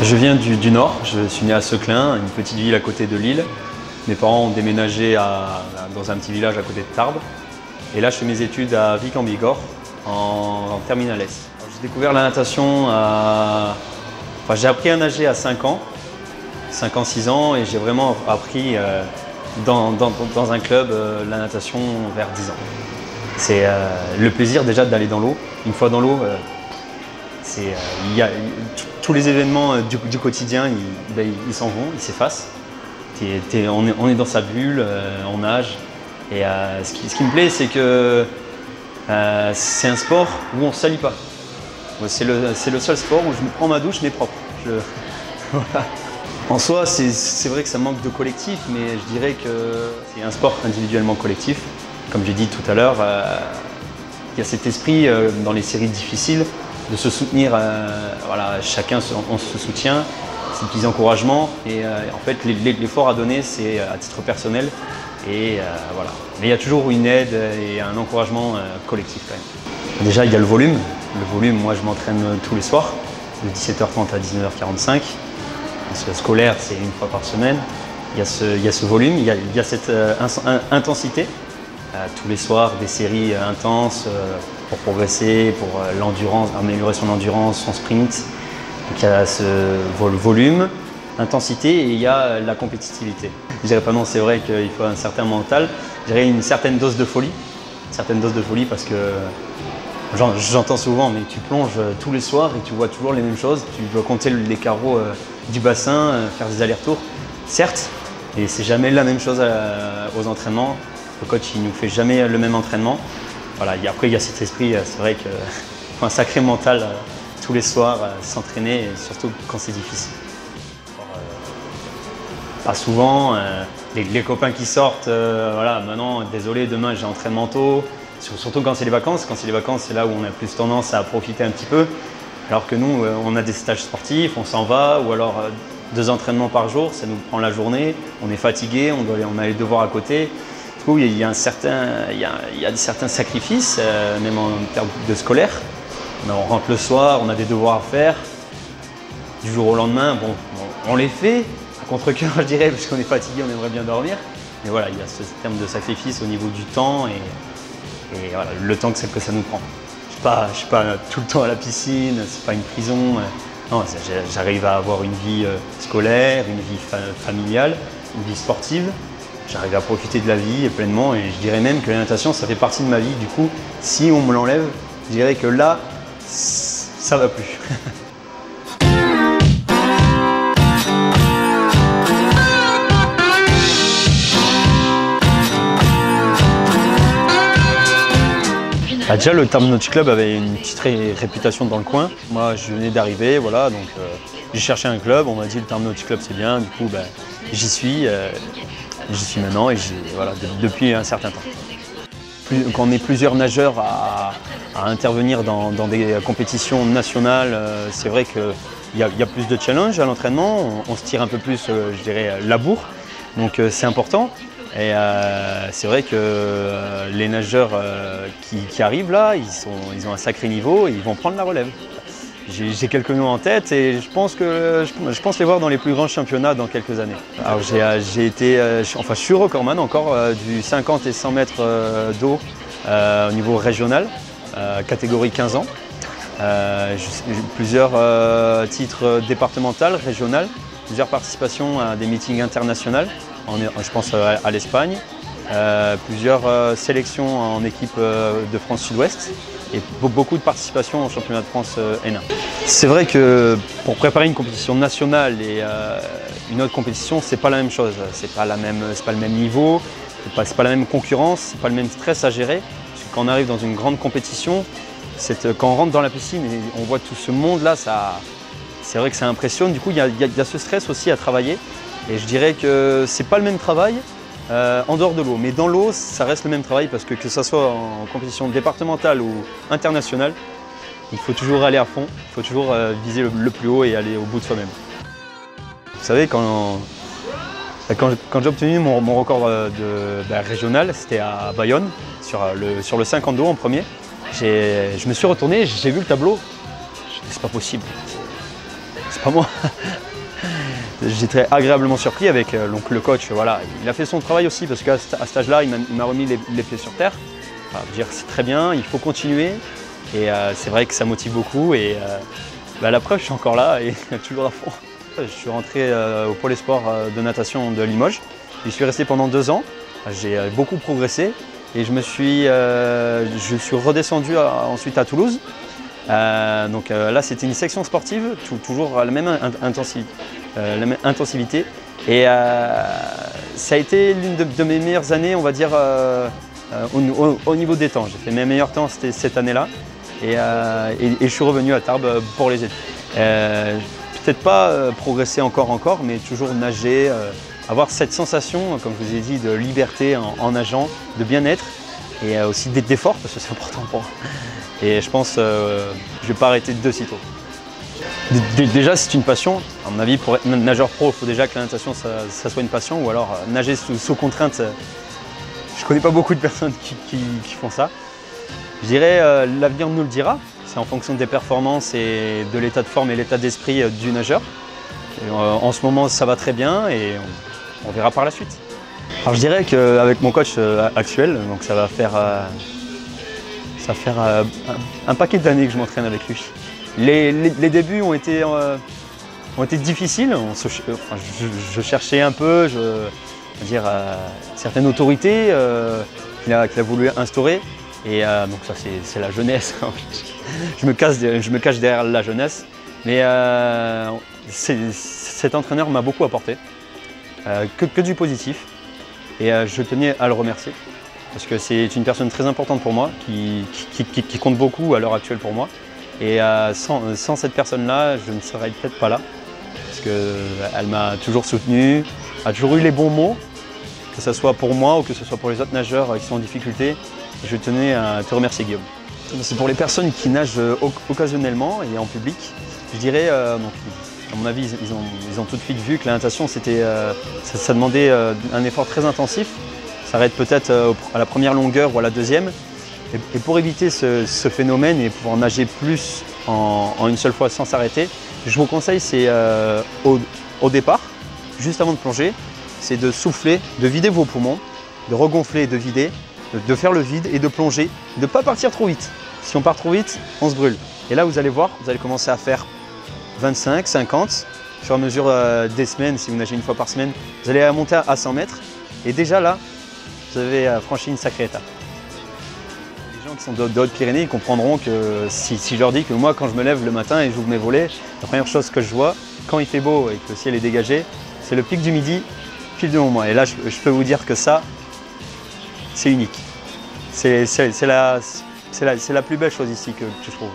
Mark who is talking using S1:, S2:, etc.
S1: Je viens du Nord, je suis né à Seclin, une petite ville à côté de Lille. Mes parents ont déménagé dans un petit village à côté de Tarbes. Et là, je fais mes études à Vic en Bigorre, en terminale S. J'ai découvert la natation j'ai appris à nager à 5 ans, 6 ans, et j'ai vraiment appris dans un club la natation vers 10 ans. C'est le plaisir déjà d'aller dans l'eau. Une fois dans l'eau, tous les événements du quotidien, ils s'en vont, ils s'effacent. On est dans sa bulle, on nage. Et ce qui me plaît, c'est que c'est un sport où on ne se salit pas. C'est le seul sport où je me prends ma douche, mais propre. Voilà. En soi, c'est vrai que ça manque de collectif, mais je dirais que c'est un sport individuellement collectif. Comme j'ai dit tout à l'heure, il y a cet esprit dans les séries difficiles de se soutenir, voilà, chacun on se soutient, ces petits encouragements. Et en fait, l'effort à donner, c'est à titre personnel. Et voilà. Mais il y a toujours une aide et un encouragement collectif quand même. Déjà, il y a le volume. Le volume, moi, je m'entraîne tous les soirs, de 17h30 à 19h45. Parce que scolaire, c'est une fois par semaine. Il y a ce volume, il y a cette intensité. Tous les soirs, des séries intenses pour progresser, pour l'endurance, améliorer son endurance, son sprint. Donc il y a ce volume, intensité, et il y a la compétitivité. Je dirais pas non, c'est vrai qu'il faut un certain mental, je dirais une certaine dose de folie. Une certaine dose de folie parce que j'entends souvent, mais tu plonges tous les soirs et tu vois toujours les mêmes choses. Tu dois compter les carreaux du bassin, faire des allers-retours. Certes, et c'est jamais la même chose aux entraînements. Le coach, il nous fait jamais le même entraînement. Voilà, après, il y a cet esprit, c'est vrai qu'il faut un sacré mental tous les soirs, s'entraîner, et surtout quand c'est difficile. Pas souvent, les copains qui sortent, voilà, maintenant, désolé, demain j'ai entraînement tôt. Surtout quand c'est les vacances. Quand c'est les vacances, c'est là où on a plus tendance à profiter un petit peu. Alors que nous, on a des stages sportifs, on s'en va, ou alors 2 entraînements par jour, ça nous prend la journée, on est fatigué, on a les devoirs à côté. Du coup, il y a certains sacrifices, même en termes de scolaire. On rentre le soir, on a des devoirs à faire. Du jour au lendemain, bon, on les fait, à contre-cœur, je dirais, parce qu'on est fatigué, on aimerait bien dormir. Mais voilà, il y a ce terme de sacrifice au niveau du temps et voilà, le temps que ça nous prend. Je ne suis pas tout le temps à la piscine, c'est pas une prison. Non, j'arrive à avoir une vie scolaire, une vie familiale, une vie sportive. J'arrive à profiter de la vie pleinement, et je dirais même que la natation, ça fait partie de ma vie. Du coup, si on me l'enlève, je dirais que là, ça va plus. Déjà, le Tarbes Nautic Club avait une petite réputation dans le coin. Moi, je venais d'arriver, voilà, donc j'ai cherché un club. On m'a dit le Tarbes Nautic Club, c'est bien. Du coup, j'y suis maintenant, et voilà, depuis un certain temps. Quand on est plusieurs nageurs à intervenir dans des compétitions nationales, c'est vrai qu'il y a plus de challenge à l'entraînement. On se tire un peu plus, je dirais, la bourre. Donc c'est important. Et c'est vrai que les nageurs qui arrivent là, ils ont un sacré niveau et ils vont prendre la relève. J'ai quelques noms en tête et je pense les voir dans les plus grands championnats dans quelques années. Alors je suis recordman encore du 50 et 100 mètres d'eau au niveau régional, catégorie 15 ans. J'ai plusieurs titres départementaux, régionaux, plusieurs participations à des meetings internationaux. Je pense à l'Espagne, plusieurs sélections en équipe de France Sud-Ouest et beaucoup de participation au championnat de France N1. C'est vrai que pour préparer une compétition nationale et une autre compétition, c'est pas la même chose, c'est pas le même niveau, c'est pas la même concurrence, c'est pas le même stress à gérer. Parce que quand on arrive dans une grande compétition, quand on rentre dans la piscine et on voit tout ce monde-là, c'est vrai que ça impressionne. Du coup, il y a ce stress aussi à travailler. Et je dirais que c'est pas le même travail en dehors de l'eau. Mais dans l'eau, ça reste le même travail parce que ce soit en compétition départementale ou internationale, il faut toujours aller à fond, il faut toujours viser le plus haut et aller au bout de soi-même. Vous savez, quand j'ai obtenu mon record régional, c'était à Bayonne, sur le 50 d'eau en premier. Je me suis retourné, j'ai vu le tableau, je me suis dit, c'est pas possible. c'est pas moi. J'étais agréablement surpris avec donc le coach. Voilà, il a fait son travail aussi parce qu'à cet âge-là, il m'a remis les pieds sur terre. Enfin, dire c'est très bien, il faut continuer. Et c'est vrai que ça motive beaucoup. Et la preuve, je suis encore là et toujours à fond. Je suis rentré au pôle espoir de natation de Limoges. J'y suis resté pendant 2 ans. J'ai beaucoup progressé et je suis redescendu ensuite à Toulouse. Donc là, c'était une section sportive, toujours à la même intensivité. Et ça a été l'une de mes meilleures années, on va dire, au niveau des temps. J'ai fait mes meilleurs temps cette année-là. Et je suis revenu à Tarbes pour les études. Peut-être pas progresser encore, mais toujours nager, avoir cette sensation, comme je vous ai dit, de liberté en nageant, de bien-être et aussi d'effort, parce que c'est important pour moi. Et je pense que je ne vais pas arrêter de sitôt. Déjà, c'est une passion. À mon avis, pour être nageur pro, il faut déjà que la natation, ça soit une passion. Ou alors nager sous contrainte. Je ne connais pas beaucoup de personnes qui font ça. Je dirais l'avenir nous le dira. C'est en fonction des performances et de l'état de forme et l'état d'esprit du nageur. Et, en ce moment, ça va très bien et on verra par la suite. Alors je dirais qu'avec mon coach actuel, donc ça va faire un paquet d'années que je m'entraîne avec lui. Les débuts ont été difficiles. Je cherchais un peu, certaines autorités qu'il a voulu instaurer. Et donc ça c'est la jeunesse. je me cache derrière la jeunesse. Mais cet entraîneur m'a beaucoup apporté, que du positif. Et je tenais à le remercier. Parce que c'est une personne très importante pour moi, qui compte beaucoup à l'heure actuelle pour moi. Et sans cette personne-là, je ne serais peut-être pas là. Parce qu'elle m'a toujours soutenu, a toujours eu les bons mots, que ce soit pour moi ou que ce soit pour les autres nageurs qui sont en difficulté. Et je tenais à te remercier, Guillaume. C'est pour les personnes qui nagent occasionnellement et en public. Je dirais, donc, à mon avis, ils ont tout de suite vu que la natation, ça demandait un effort très intensif. Ça s'arrête peut-être à la première longueur ou à la deuxième. Et pour éviter ce phénomène et pouvoir nager plus en une seule fois sans s'arrêter, je vous conseille, c'est au départ, juste avant de plonger, c'est de souffler, de vider vos poumons, de regonfler et de vider, de faire le vide et de plonger, de ne pas partir trop vite. Si on part trop vite, on se brûle. Et là, vous allez voir, vous allez commencer à faire 25, 50, au fur et à mesure des semaines, si vous nagez une fois par semaine, vous allez monter à 100 mètres. Et déjà là, vous avez franchi une sacrée étape. Les gens qui sont de Haute-Pyrénées, ils comprendront que si je leur dis que moi, quand je me lève le matin et j'ouvre mes volets, la première chose que je vois, quand il fait beau et que le ciel est dégagé, c'est le pic du midi, pile devant moi. Et là, je peux vous dire que ça, c'est unique. C'est la plus belle chose ici que je trouve.